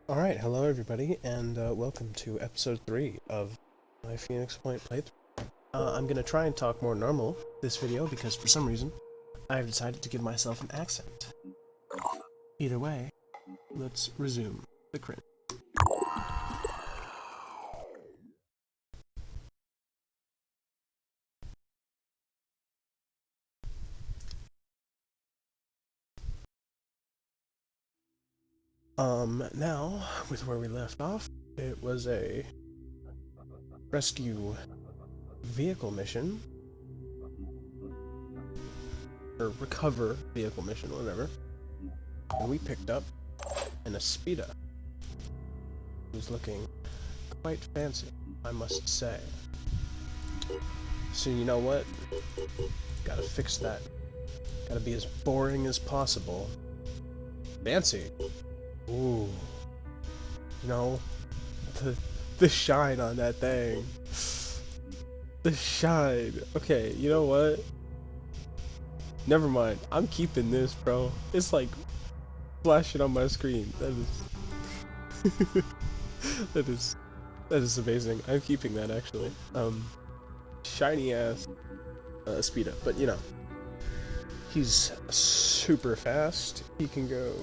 Alright, hello everybody, and welcome to episode 3 of my Phoenix Point playthrough. I'm gonna try and talk more normal this video because for some reason I've decided to give myself an accent. Either way, let's resume the crit. Now, with where we left off, it was a rescue vehicle mission, or recover vehicle mission, whatever, and we picked up an Aspida, who's looking quite fancy, I must say. So you know what? Gotta fix that. Gotta be as boring as possible. Fancy. Ooh. You know, the shine on that thing. The shine. Okay, you know what? Never mind. I'm keeping this, bro. It's like flashing on my screen. That is amazing. I'm keeping that actually. Shiny ass Speeda, but you know, he's super fast. He can go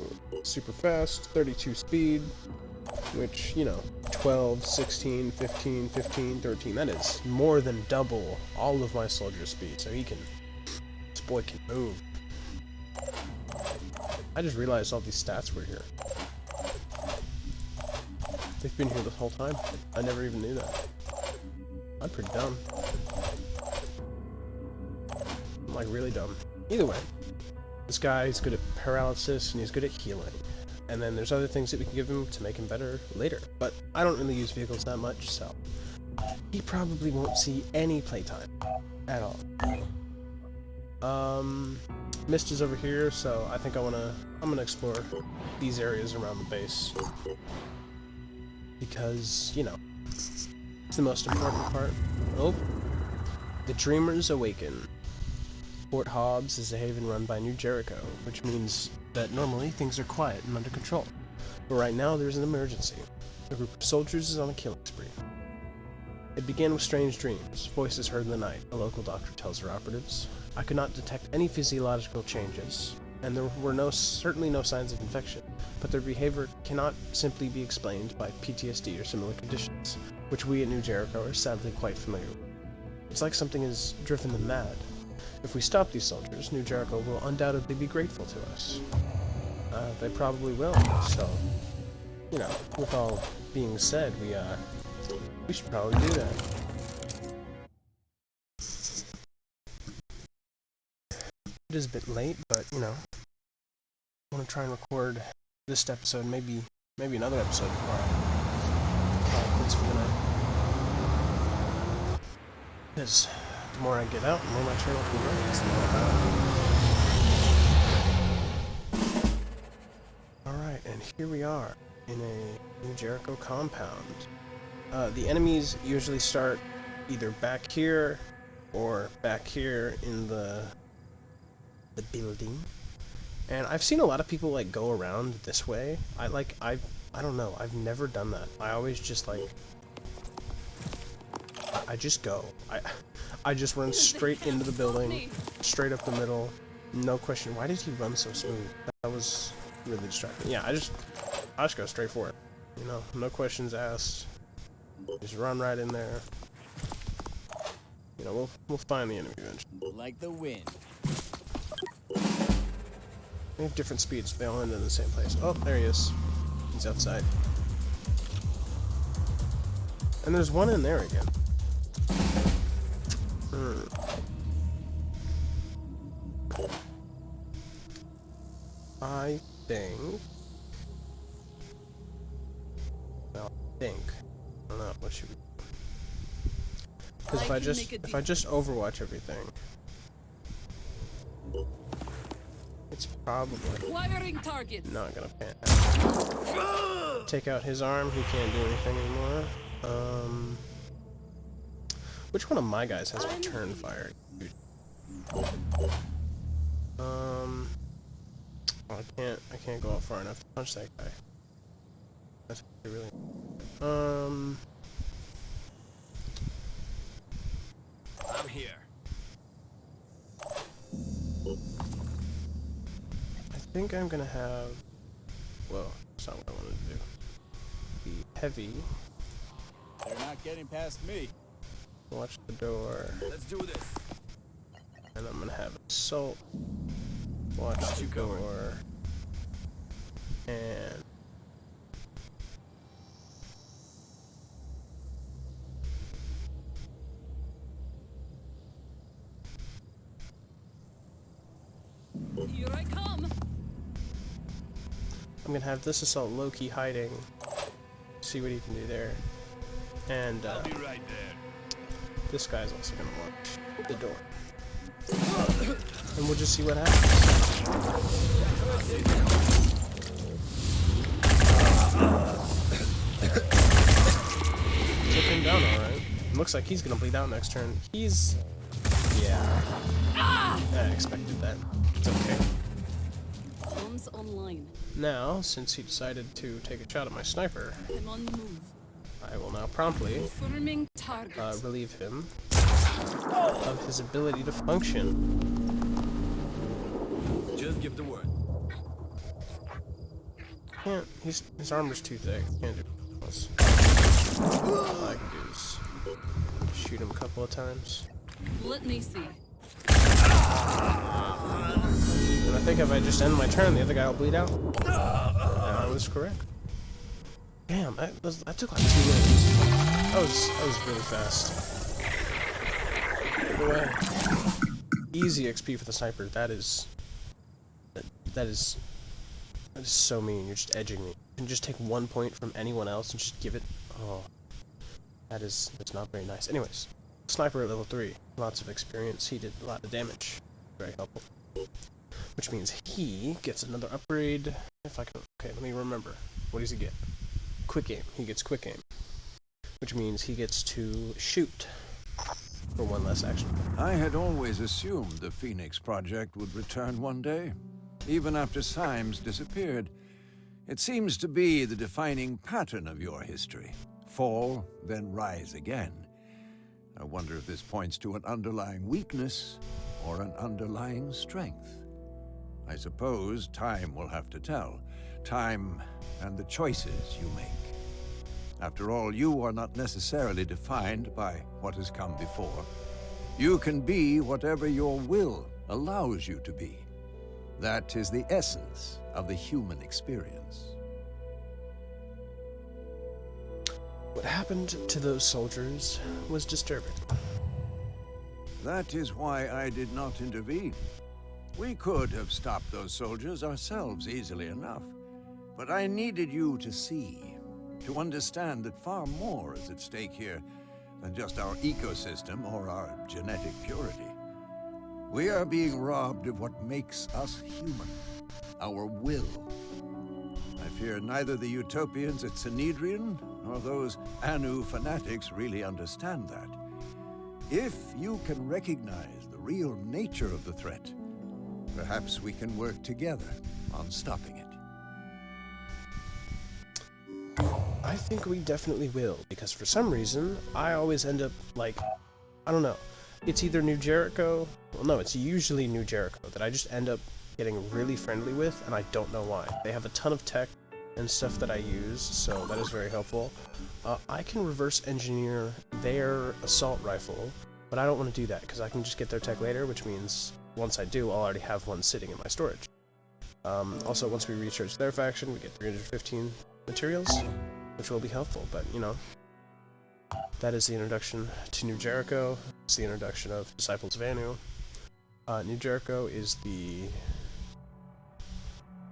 super fast, 32 speed, which, you know, 12, 16, 15, 15, 13, that is more than double all of my soldier speed, so this boy can move. I just realized all these stats were here. They've been here this whole time. I never even knew that. I'm pretty dumb. I'm like really dumb. Either way, this guy is good at paralysis and he's good at healing. And then there's other things that we can give him to make him better later. But I don't really use vehicles that much, so he probably won't see any playtime at all. Mist is over here, so I think I'm gonna explore these areas around the base. Because, you know, it's the most important part. Oh, the Dreamers awaken. Fort Hobbs is a haven run by New Jericho, which means that normally things are quiet and under control. But right now there's an emergency. A group of soldiers is on a killing spree. It began with strange dreams, voices heard in the night, a local doctor tells her operatives. I could not detect any physiological changes, and there were certainly no signs of infection, but their behavior cannot simply be explained by PTSD or similar conditions, which we at New Jericho are sadly quite familiar with. It's like something has driven them mad. If we stop these soldiers, New Jericho will undoubtedly be grateful to us. They probably will, so, you know, with all being said, we should probably do that. It is a bit late, but, you know, I want to try and record this episode, maybe another episode before I quit for the night. Because the more I get out, the more my channel can grow. That's the more Alright, and here we are in a New Jericho compound. The enemies usually start either back here or back here in the building. And I've seen a lot of people like go around this way. I don't know, I've never done that. I always just like I just go. I just run straight into the building, straight up the middle, no question. Why did he run so smooth? That was really distracting. Yeah, I just go straight for it. You know, no questions asked. Just run right in there. You know, we'll find the enemy eventually. Like the wind. They have different speeds. They all end in the same place. Oh, there he is. He's outside. And there's one in there again. I think. Well, I don't know. What should we? Because if I just Overwatch everything, it's probably not gonna pan out. Take out his arm. He can't do anything anymore. Which one of my guys has return fire? I can't go out far enough to punch that guy. That's really. I'm here. I think I'm gonna have. Whoa, that's not what I wanted to do. Be heavy. They're not getting past me. Watch the door. Let's do this. And I'm gonna have assault. Watch Got the you covered. door. And Here I come. I'm gonna have this assault low-key hiding. See what he can do there. And I'll be right there. this guy's also gonna watch the door. And we'll just see what happens. Took him down alright. Looks like he's gonna bleed out next turn. He's... yeah. I expected that. It's okay. Bombs online. Now, since he decided to take a shot at my sniper, I'm on the move. I will now promptly Confirming target. relieve him of his ability to function. Just give the word. Can't. His armor's too thick. Can't do this. All I can do is shoot him a couple of times. Let me see. And I think if I just end my turn, the other guy will bleed out. And I was correct. Damn, that took like 2 minutes. That was really fast. No way. Easy XP for the sniper. That is so mean. You're just edging me. You can just take 1 point from anyone else and just give it. Oh, that's not very nice. Anyways, sniper at level 3, lots of experience. He did a lot of damage. Very helpful. Which means he gets another upgrade. If I can, okay, let me remember. What does he get? Quick aim. He gets quick aim, which means he gets to shoot for 1 less action. I had always assumed the Phoenix Project would return one day, even after Syme's disappeared. It seems to be the defining pattern of your history. Fall, then rise again. I wonder if this points to an underlying weakness or an underlying strength. I suppose time will have to tell. Time and the choices you make. After all, you are not necessarily defined by what has come before. You can be whatever your will allows you to be. That is the essence of the human experience. What happened to those soldiers was disturbing. That is why I did not intervene. We could have stopped those soldiers ourselves easily enough. But I needed you to see, to understand that far more is at stake here than just our ecosystem or our genetic purity. We are being robbed of what makes us human, our will. I fear neither the Utopians at Sanhedrin nor those Anu fanatics really understand that. If you can recognize the real nature of the threat, perhaps we can work together on stopping it. I think we definitely will, because for some reason, I always end up, like, I don't know. It's either New Jericho, well no, it's usually New Jericho that I just end up getting really friendly with, and I don't know why. They have a ton of tech and stuff that I use, so that is very helpful. I can reverse engineer their assault rifle, but I don't want to do that, because I can just get their tech later, which means once I do, I'll already have one sitting in my storage. Also, once we research their faction, we get 315 materials, which will be helpful, but, you know, that is the introduction to New Jericho. It's the introduction of Disciples of Anu. New Jericho is the...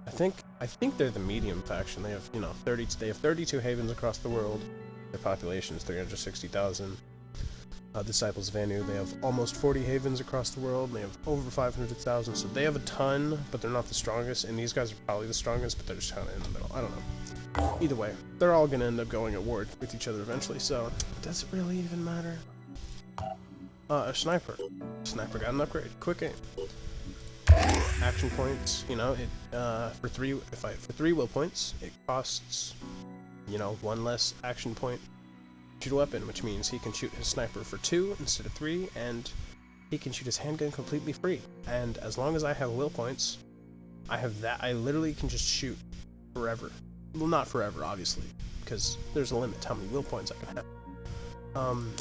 I think they're the medium faction. They have, you know, 32 havens across the world. Their population is 360,000. Disciples of Anu, they have almost 40 havens across the world. They have over 500,000, so they have a ton, but they're not the strongest. And these guys are probably the strongest, but they're just kind of in the middle. I don't know. Either way, they're all going to end up going at war with each other eventually, so does it really even matter? A sniper. Sniper got an upgrade. Quick aim. Action points, you know, it for 3 will points, it costs you know, one less action point. Shoot a weapon, which means he can shoot his sniper for 2 instead of 3, and he can shoot his handgun completely free. And as long as I have will points, I literally can just shoot forever. Well, not forever, obviously, because there's a limit to how many will points I can have. I'm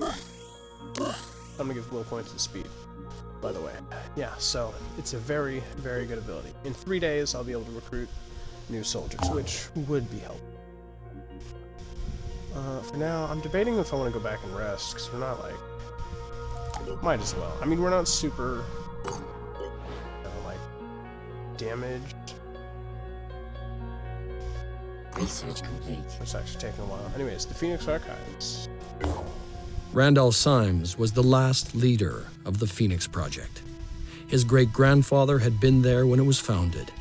gonna give will points to speed, by the way. Yeah, so it's a very, very good ability. In 3 days, I'll be able to recruit new soldiers, which would be helpful. For now, I'm debating if I want to go back and rest, because we're not, like... Might as well. I mean, we're not super... like... damaged. Research complete. It's actually taking a while. Anyways, the Phoenix Archives. Randolph Syme was the last leader of the Phoenix Project. His great-grandfather had been there when it was founded,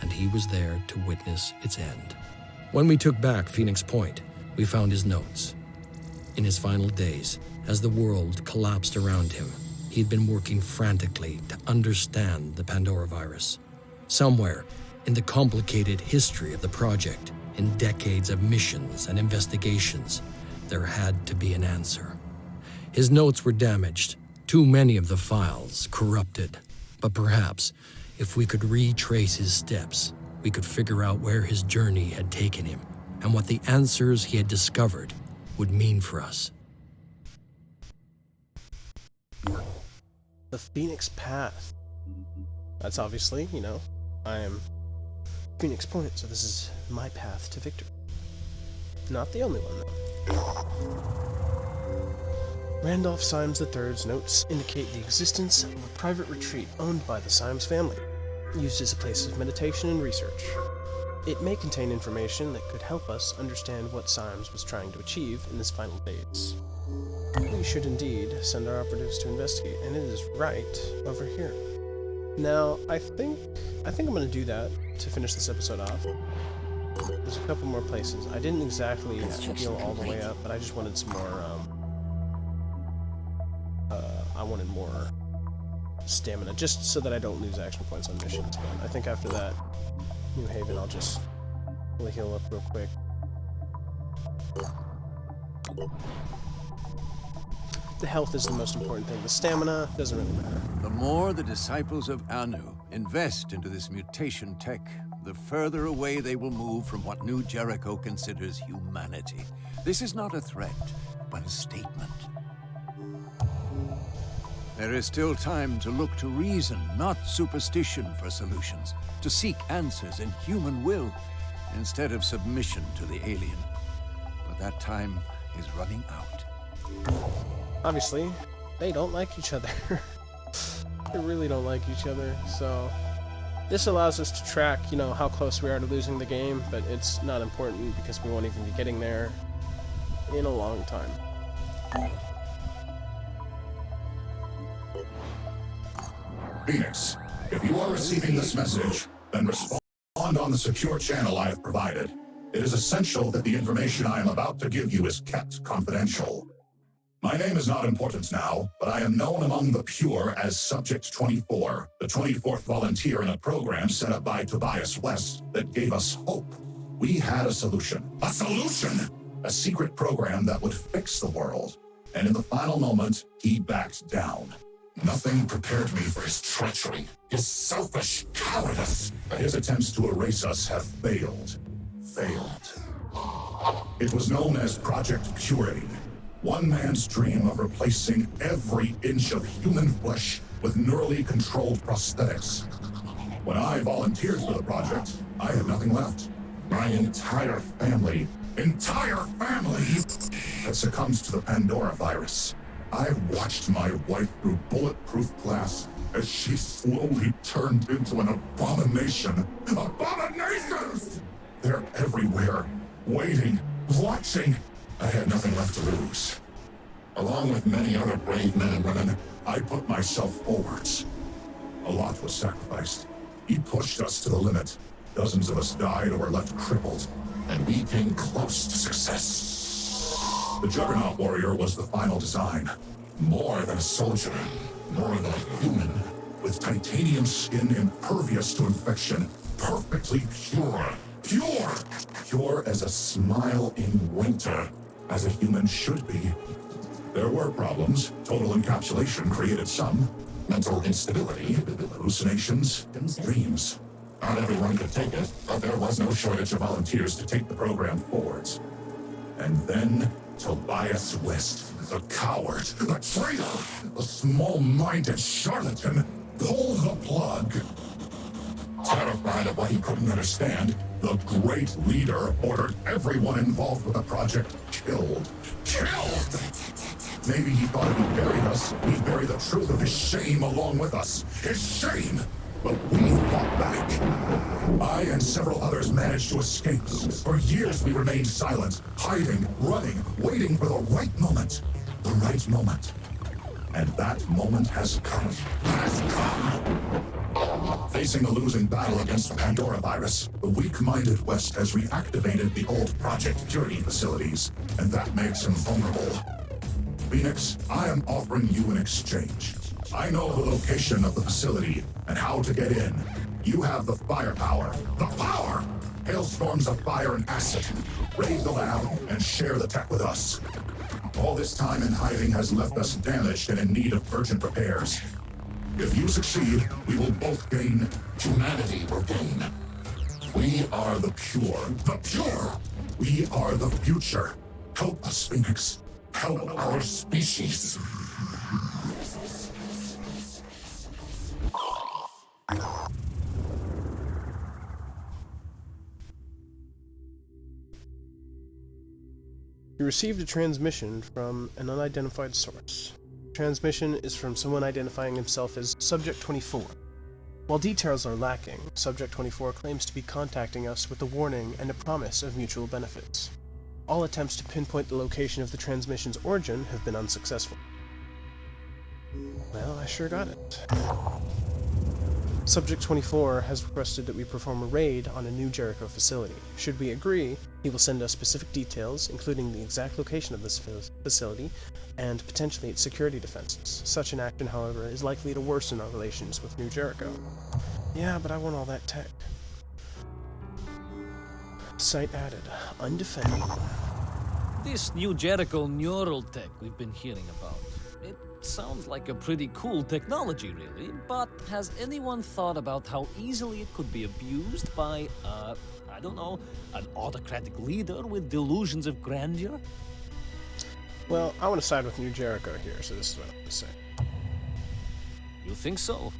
and he was there to witness its end. When we took back Phoenix Point, we found his notes. In his final days, as the world collapsed around him, he'd been working frantically to understand the Pandora virus. Somewhere in the complicated history of the project, in decades of missions and investigations, there had to be an answer. His notes were damaged, too many of the files corrupted. But perhaps, if we could retrace his steps, we could figure out where his journey had taken him and what the answers he had discovered would mean for us. The Phoenix Path. That's obviously, you know, I am Phoenix Point, so this is my path to victory. Not the only one, though. Randolph Syme III's notes indicate the existence of a private retreat owned by the Syme family, used as a place of meditation and research. It may contain information that could help us understand what Syme was trying to achieve in his final days. We should indeed send our operatives to investigate, and it is right over here. Now, I think I'm going to do that to finish this episode off. There's a couple more places. I didn't exactly heal all the way up, but I just wanted some more, I wanted more stamina, just so that I don't lose action points on missions. But I think after that, New Haven, I'll just really heal up real quick. The health is the most important thing. The stamina doesn't really matter. The more the disciples of Anu invest into this mutation tech, the further away they will move from what New Jericho considers humanity. This is not a threat, but a statement. There is still time to look to reason, not superstition, for solutions, to seek answers in human will, instead of submission to the alien. But that time is running out. Obviously, they don't like each other. They really don't like each other, so... This allows us to track, you know, how close we are to losing the game, but it's not important because we won't even be getting there in a long time. Phoenix, if you are receiving this message, then respond on the secure channel I have provided. It is essential that the information I am about to give you is kept confidential. My name is not important now, but I am known among the pure as Subject 24, the 24th volunteer in a program set up by Tobias West that gave us hope. We had a solution. A solution! A secret program that would fix the world. And in the final moment, he backed down. Nothing prepared me for his treachery, his selfish cowardice. His attempts to erase us have failed. It was known as Project Purity. One man's dream of replacing every inch of human flesh with neurally controlled prosthetics. When I volunteered for the project, I had nothing left. My entire family had succumbed to the Pandora virus. I watched my wife through bulletproof glass as she slowly turned into an abomination. Abominations! They're everywhere, waiting, watching. I had nothing left to lose. Along with many other brave men and women, I put myself forwards. A lot was sacrificed. He pushed us to the limit. Dozens of us died or were left crippled, and we came close to success. The Juggernaut Warrior was the final design. More than a soldier, more than a human, with titanium skin impervious to infection, perfectly pure, Pure! Pure as a smile in winter, as a human should be. There were problems. Total encapsulation created some. Mental instability, hallucinations, dreams. Not everyone could take it, but there was no shortage of volunteers to take the program forwards. And then Tobias West, the coward, the traitor, the small-minded charlatan, pulled the plug. Terrified of what he couldn't understand, the great leader ordered everyone involved with the project killed. Killed! Maybe he thought if he buried us, he'd bury the truth of his shame along with us. His shame! But we fought back. I and several others managed to escape. For years we remained silent, hiding, running, waiting for the right moment. The right moment. And that moment has come. Has come! Facing a losing battle against the Pandora virus, the weak-minded West has reactivated the old Project Purity facilities, and that makes him vulnerable. Phoenix, I am offering you an exchange. I know the location of the facility and how to get in. You have the firepower. The power! Hailstorms of fire and acid. Raid the lab and share the tech with us. All this time in hiding has left us damaged and in need of urgent repairs. If you succeed, we will both gain. Humanity will gain. We are the pure. The pure! We are the future. Help us, Phoenix. Help our species. You received a transmission from an unidentified source. Transmission is from someone identifying himself as Subject 24. While details are lacking, Subject 24 claims to be contacting us with a warning and a promise of mutual benefits. All attempts to pinpoint the location of the transmission's origin have been unsuccessful. Well, I sure got it. Subject 24 has requested that we perform a raid on a new Jericho facility. Should we agree, he will send us specific details, including the exact location of this facility, and potentially its security defenses. Such an action, however, is likely to worsen our relations with New Jericho. Yeah, but I want all that tech. Site added. Undefended. This New Jericho neural tech we've been hearing about. It sounds like a pretty cool technology, really, but has anyone thought about how easily it could be abused by, I don't know, an autocratic leader with delusions of grandeur? Well, I want to side with New Jericho here, so this is what I'm going to say. You think so?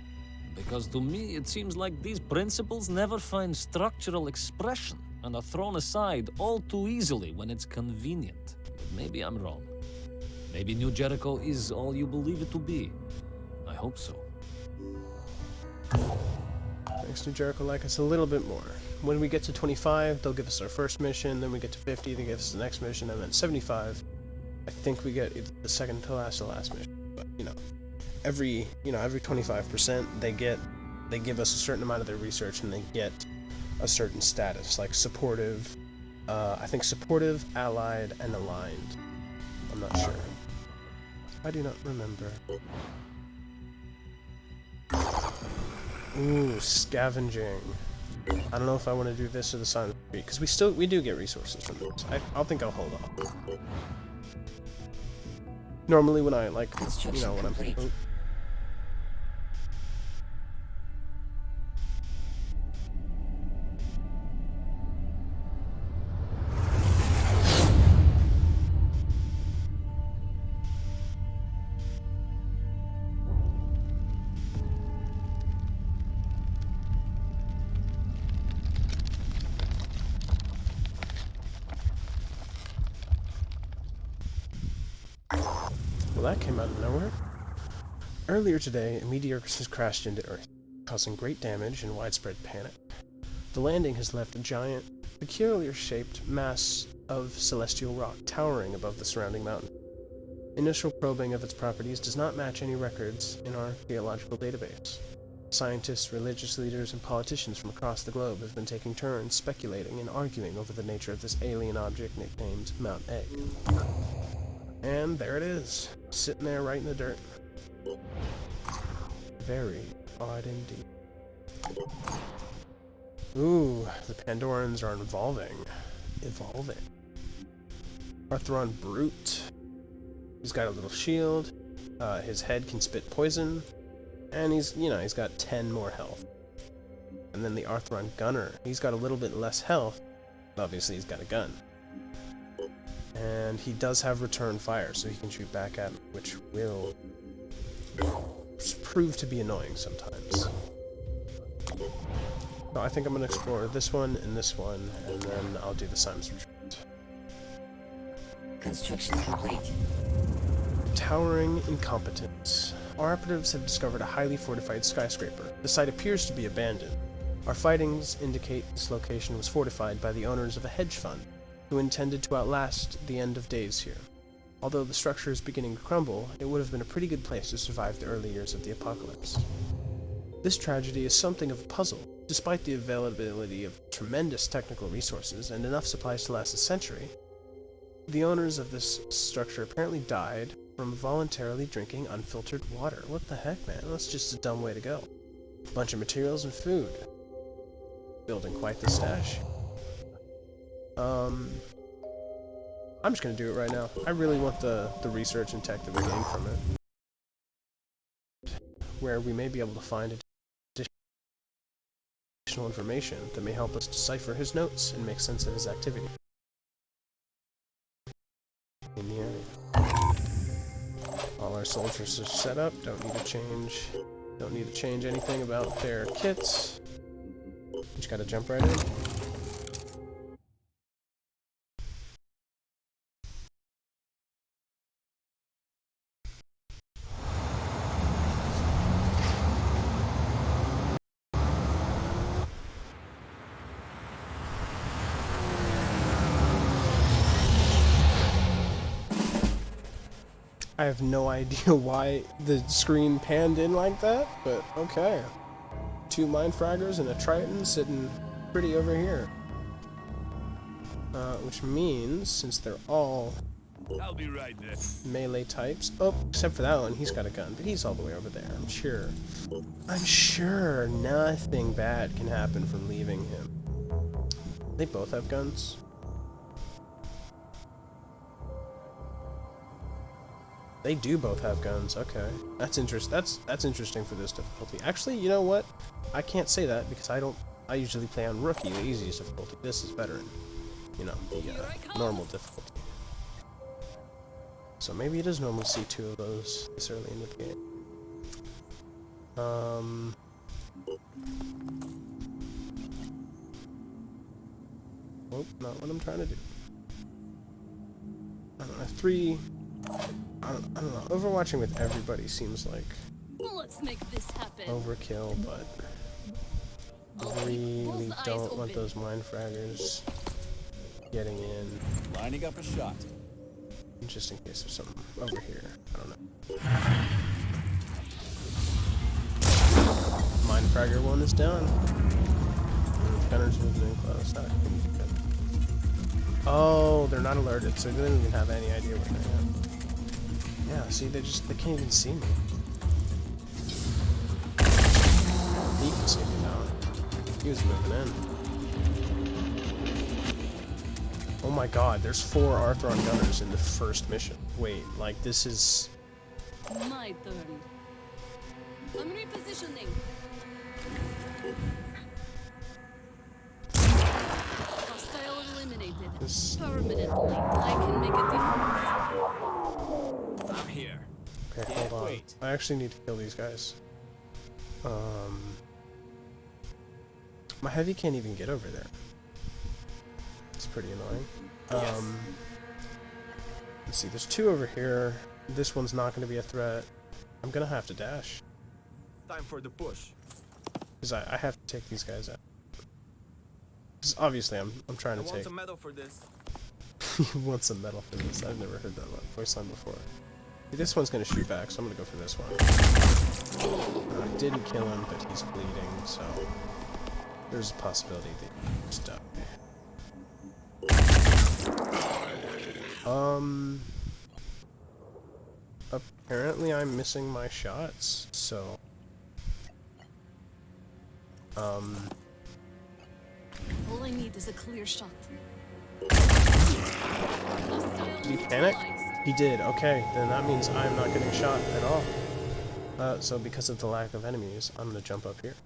Because to me, it seems like these principles never find structural expression and are thrown aside all too easily when it's convenient. But maybe I'm wrong. Maybe New Jericho is all you believe it to be. I hope so. Thanks, New Jericho like us a little bit more. When we get to 25, they'll give us our first mission, then we get to 50, they give us the next mission, and then 75, I think we get the second to last mission. But, every 25%, they give us a certain amount of their research, and they get a certain status, like supportive, I think supportive, allied, and aligned. I'm not sure. I do not remember. Ooh, scavenging. I don't know if I want to do this or the Silent Retreat, because we do get resources from this. I think I'll hold off. Normally when I, when I'm... Oh. Well, that came out of nowhere. Earlier today, a meteor has crashed into Earth, causing great damage and widespread panic. The landing has left a giant, peculiar-shaped mass of celestial rock towering above the surrounding mountain. Initial probing of its properties does not match any records in our geological database. Scientists, religious leaders, and politicians from across the globe have been taking turns speculating and arguing over the nature of this alien object nicknamed Mount Egg. And there it is, sitting there right in the dirt. Very odd indeed. Ooh, the Pandorans are evolving. Arthron Brute. He's got a little shield. His head can spit poison. And he's got 10 more health. And then the Arthron Gunner. He's got a little bit less health. But obviously he's got a gun. And he does have return fire, so he can shoot back at me, which will prove to be annoying sometimes. So I think I'm going to explore this one, and then I'll do the Syme's Retreat. Construction complete. Towering incompetence. Our operatives have discovered a highly fortified skyscraper. The site appears to be abandoned. Our findings indicate this location was fortified by the owners of a hedge fund, who intended to outlast the end of days here. Although the structure is beginning to crumble, it would have been a pretty good place to survive the early years of the apocalypse. This tragedy is something of a puzzle. Despite the availability of tremendous technical resources and enough supplies to last a century, the owners of this structure apparently died from voluntarily drinking unfiltered water. What the heck, man? That's just a dumb way to go. Bunch of materials and food. Building quite the stash. I'm just gonna do it right now. I really want the research and tech that we gain from it. Where we may be able to find additional information that may help us decipher his notes and make sense of his activity in the area. All our soldiers are set up, don't need to change anything about their kits. Just gotta jump right in. I have no idea why the screen panned in like that, but okay. 2 Mind Fraggers and a Triton sitting pretty over here. Which means, since they're all I'll be right there. melee types, oh, except for that one, he's got a gun, but he's all the way over there, I'm sure nothing bad can happen from leaving him. They both have guns. They do both have guns. Okay, that's interesting for this difficulty. Actually, you know what? I can't say that because I usually play on rookie, the easiest difficulty. This is veteran, the normal difficulty. So maybe it is normal to see 2 of those this early into the game. Oh, not what I'm trying to do. I don't know. 3. I don't know. Overwatching with everybody seems like Let's make this happen. overkill, but I really don't want those Mind Fraggers getting in. Lining up a shot. Just in case there's something over here. I don't know. Mind Fragger 1 is down. Gunner's moving in close. Oh, they're not alerted, so they don't even have any idea where they're at. Yeah, see, they can't even see me. He can see me now. He was moving in. Oh my god, there's 4 Arthron Gunners in the first mission. Wait, like this is... My turn. I'm repositioning. Hostile eliminated. Permanently. I can make a difference. I'm here. Okay, Can't hold on. wait. I actually need to kill these guys. My heavy can't even get over there. It's pretty annoying. Let's see, there's 2 over here. This one's not going to be a threat. I'm going to have to dash. Time for the push. Because I have to take these guys out. Because obviously I'm trying to take... some medal for this. He wants some metal for this. I've never heard that voice line before. See, this one's going to shoot back, so I'm going to go for this one. I didn't kill him, but he's bleeding, so... There's a possibility that he just died. Apparently I'm missing my shots, so... I need is a clear shot. Did he panic? He did. Okay, then that means I'm not getting shot at all. So because of the lack of enemies, I'm gonna jump up here.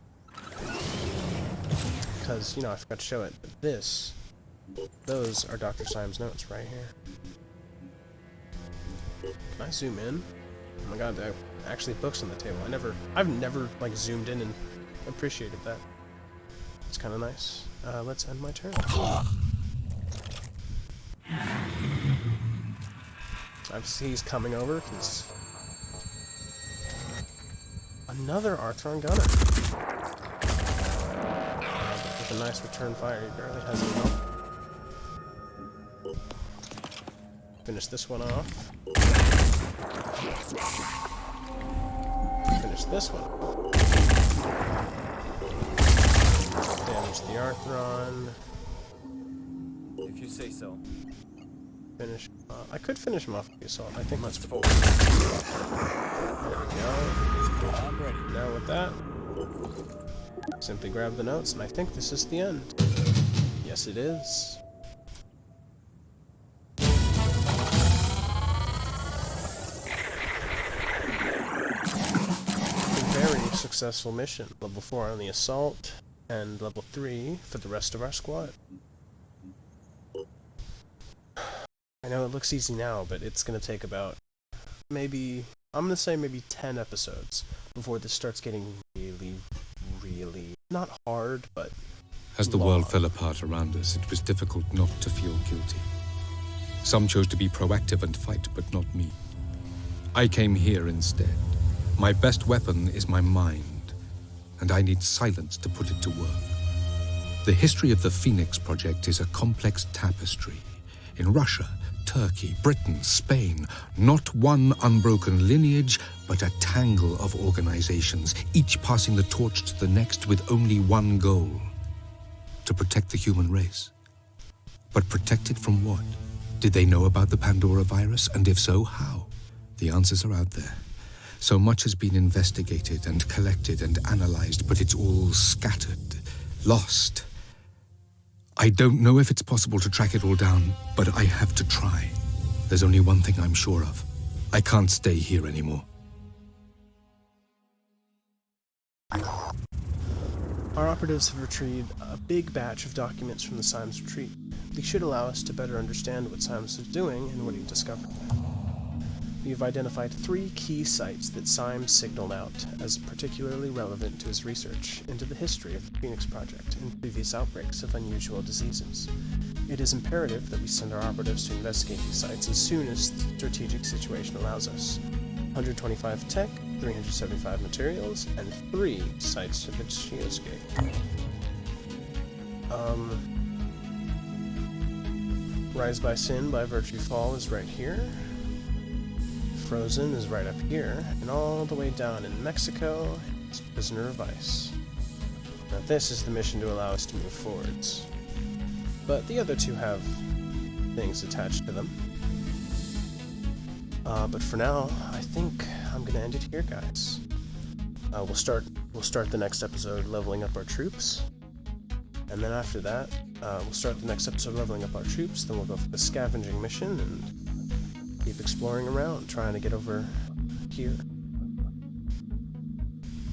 Because, you know, I forgot to show it. But those are Dr. Syme's notes right here. Can I zoom in? Oh my god, there are actually books on the table. I've never, like, zoomed in and appreciated that. It's kind of nice. Let's end my turn. I see he's coming over, because... Another Arthron gunner. But with a nice return fire, he barely has any help. Finish this one off. Finish this one. Damage the Arthron. If you say so. Finish. I could finish him off with the assault. I think Let's that's forward. There we go. I'm ready. Now with that, simply grab the notes, and I think this is the end. Yes, it is. A very successful mission. Level 4 on the assault, and level 3 for the rest of our squad. I know it looks easy now, but it's going to take about maybe 10 episodes before this starts getting really, really, not hard, but As the world fell apart around us, it was difficult not to feel guilty. Some chose to be proactive and fight, but not me. I came here instead. My best weapon is my mind, and I need silence to put it to work. The history of the Phoenix Project is a complex tapestry. In Russia, Turkey, Britain, Spain, not one unbroken lineage, but a tangle of organizations, each passing the torch to the next with only one goal: to protect the human race. But protect it from what? Did they know about the Pandora virus, and if so, how? The answers are out there. So much has been investigated and collected and analyzed, but it's all scattered, lost. I don't know if it's possible to track it all down, but I have to try. There's only one thing I'm sure of. I can't stay here anymore. Our operatives have retrieved a big batch of documents from the Syme's retreat. These should allow us to better understand what Syme is doing and what he discovered. We have identified 3 key sites that Syme signaled out as particularly relevant to his research into the history of the Phoenix Project and previous outbreaks of unusual diseases. It is imperative that we send our operatives to investigate these sites as soon as the strategic situation allows us. 125 tech, 375 materials, and 3 sites to the geoscape. Rise by Sin by Virtue Fall is right here. Frozen is right up here, and all the way down in Mexico is Prisoner of Ice. Now this is the mission to allow us to move forwards. But the other 2 have things attached to them. But for now, I think I'm gonna end it here, guys. We'll start the next episode leveling up our troops. And then after that, we'll start the next episode leveling up our troops, then we'll go for the scavenging mission and keep exploring around, trying to get over here.